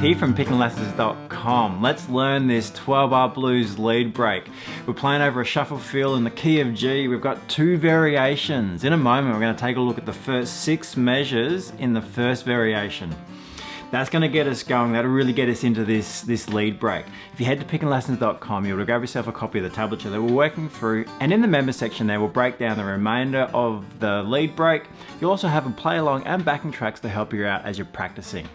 here from pickinglessons.com. Let's learn this 12-bar blues lead break. We're playing over a shuffle feel in the key of G. We've got two variations. In a moment, we're going to take a look at the first 6 measures in the first variation. That's going to get us going. That'll really get us into this lead break. If you head to pickinglessons.com, you'll grab yourself a copy of the tablature that we're working through, and in the members section there, we'll break down the remainder of the lead break. You'll also have a play along and backing tracks to help you out as you're practicing.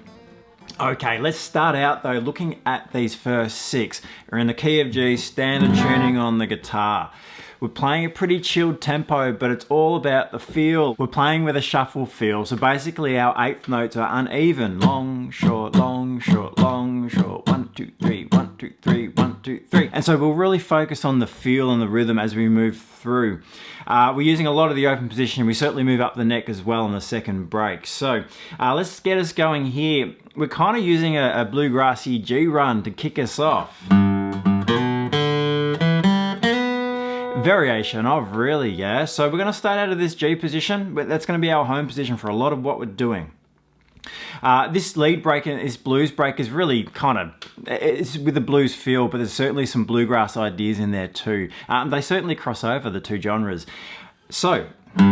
Okay, let's start out though looking at these first 6. We're in the key of G, standard tuning on the guitar. We're playing a pretty chilled tempo, but it's all about the feel. We're playing with a shuffle feel, so basically our 8th notes are uneven. Long, short, long, short, long, short. 1, 2, 3, 1, 2, 3, 1, 2, 3. And so we'll really focus on the feel and the rhythm as we move through. We're using a lot of the open position. We certainly move up the neck as well in the second break. So let's get us going here. We're kind of using a bluegrassy G run to kick us off. Variation of really, yeah. So we're going to start out of this G position, but that's going to be our home position for a lot of what we're doing. This lead break and this blues break is really it's with the blues feel, but there's certainly some bluegrass ideas in there too. They certainly cross over the two genres. So there's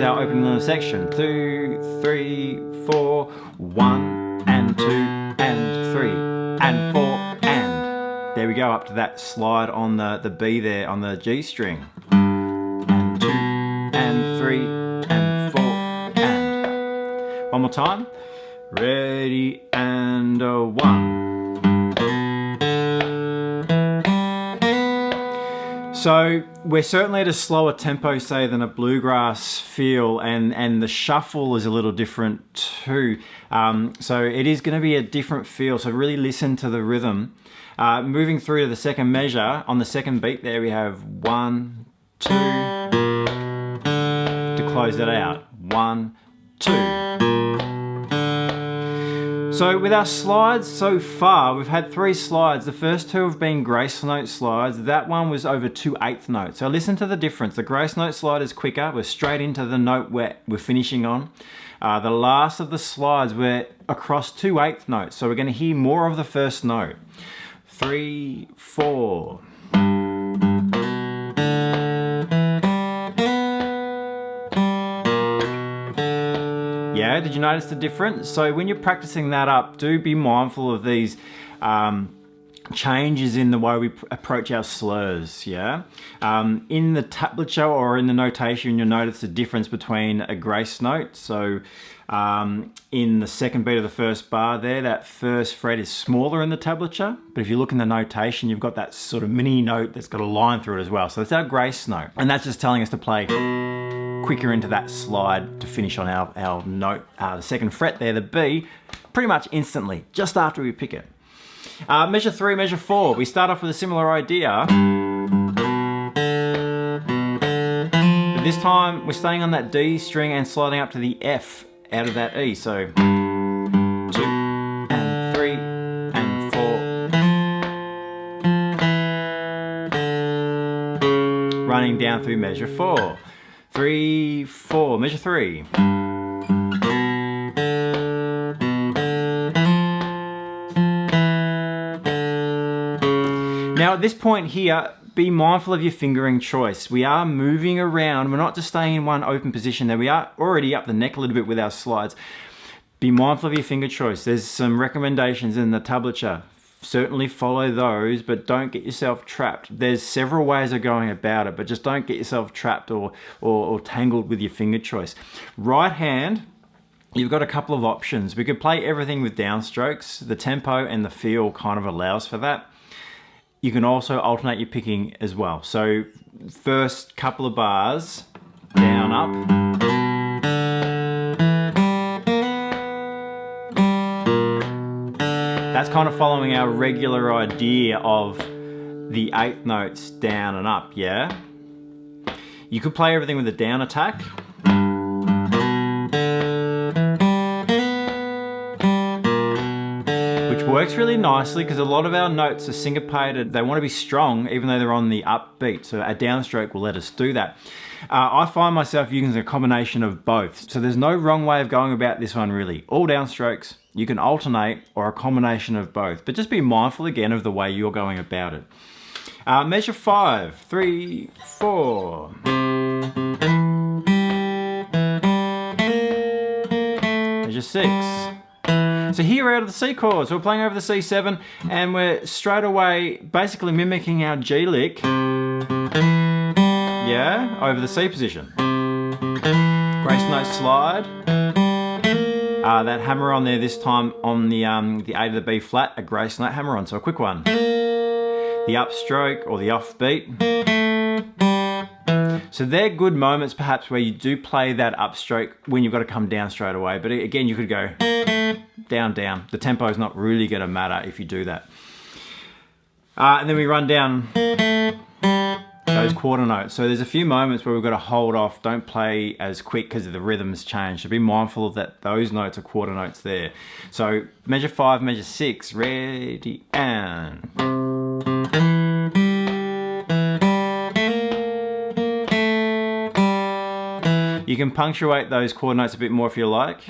our opening little section. 2, 3, 4, 1 and 2 and 3 and 4 and. There we go, up to that slide on the B there on the G string. And 2 and 3 and 4 and. One more time. Ready and 1. So we're certainly at a slower tempo, say, than a bluegrass feel, and the shuffle is a little different too. So it is going to be a different feel, so really listen to the rhythm. Moving through to the second measure, on the second beat there we have 1, 2, to close it out. 1, 2. So with our slides so far, we've had 3 slides. The first 2 have been grace note slides. That one was over 2 8th notes. So listen to the difference. The grace note slide is quicker. We're straight into the note we're finishing on. The last of the slides, we're across 2 8th notes. So we're going to hear more of the first note. 3, 4. Yeah, did you notice the difference? So when you're practicing that up, do be mindful of these changes in the way we approach our slurs, yeah? In the tablature or in the notation, you'll notice the difference between a grace note. So in the second beat of the first bar there, that first fret is smaller in the tablature, but if you look in the notation, you've got that sort of mini note that's got a line through it as well. So that's our grace note, and that's just telling us to play quicker into that slide to finish on our note, the second fret there, the B, pretty much instantly, just after we pick it. Measure 3, measure 4, we start off with a similar idea. But this time, we're staying on that D string and sliding up to the F out of that E. So 2 and 3 and 4. Running down through measure 4. 3, 4, measure 3. Now at this point here, be mindful of your fingering choice. We are moving around, we're not just staying in one open position there. We are already up the neck a little bit with our slides. Be mindful of your finger choice. There's some recommendations in the tablature. Certainly follow those, but don't get yourself trapped. There's several ways of going about it, but just don't get yourself trapped or tangled with your finger choice. Right hand, you've got a couple of options. We could play everything with downstrokes. The tempo and the feel kind of allows for that. You can also alternate your picking as well. So first couple of bars, down, up. That's kind of following our regular idea of the 8th notes down and up, yeah? You could play everything with a down attack. works really nicely because a lot of our notes are syncopated. They want to be strong even though they're on the upbeat, so a downstroke will let us do that. I find myself using a combination of both, so there's no wrong way of going about this one really. All downstrokes, you can alternate, or a combination of both, but just be mindful again of the way you're going about it. Measure 5, 3, 4. Measure 6. So here we're out of the C chord, so we're playing over the C7 and we're straight away basically mimicking our G lick, yeah, over the C position. Grace note slide. That hammer on there this time on the A to the B flat, a grace note hammer on, so a quick one. The upstroke or the offbeat. So they're good moments perhaps where you do play that upstroke when you've got to come down straight away, but again you could go down, down. The tempo is not really going to matter if you do that. And then we run down those quarter notes. So there's a few moments where we've got to hold off, don't play as quick because the rhythm's changed. So be mindful of that, those notes are quarter notes there. So measure 5, measure 6, ready, and... You can punctuate those quarter notes a bit more if you like.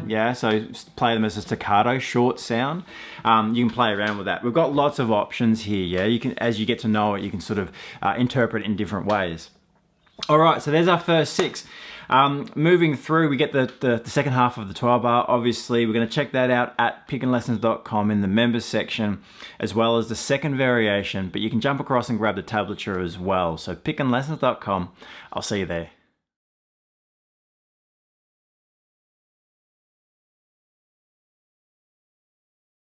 Yeah, so play them as a staccato, short sound. You can play around with that. We've got lots of options here, yeah? You can, as you get to know it, you can sort of interpret it in different ways. All right, so there's our first 6. Moving through, we get the second half of the 12 bar. Obviously, we're going to check that out at pickinlessons.com in the members section, as well as the second variation, but you can jump across and grab the tablature as well. So pickinlessons.com, I'll see you there.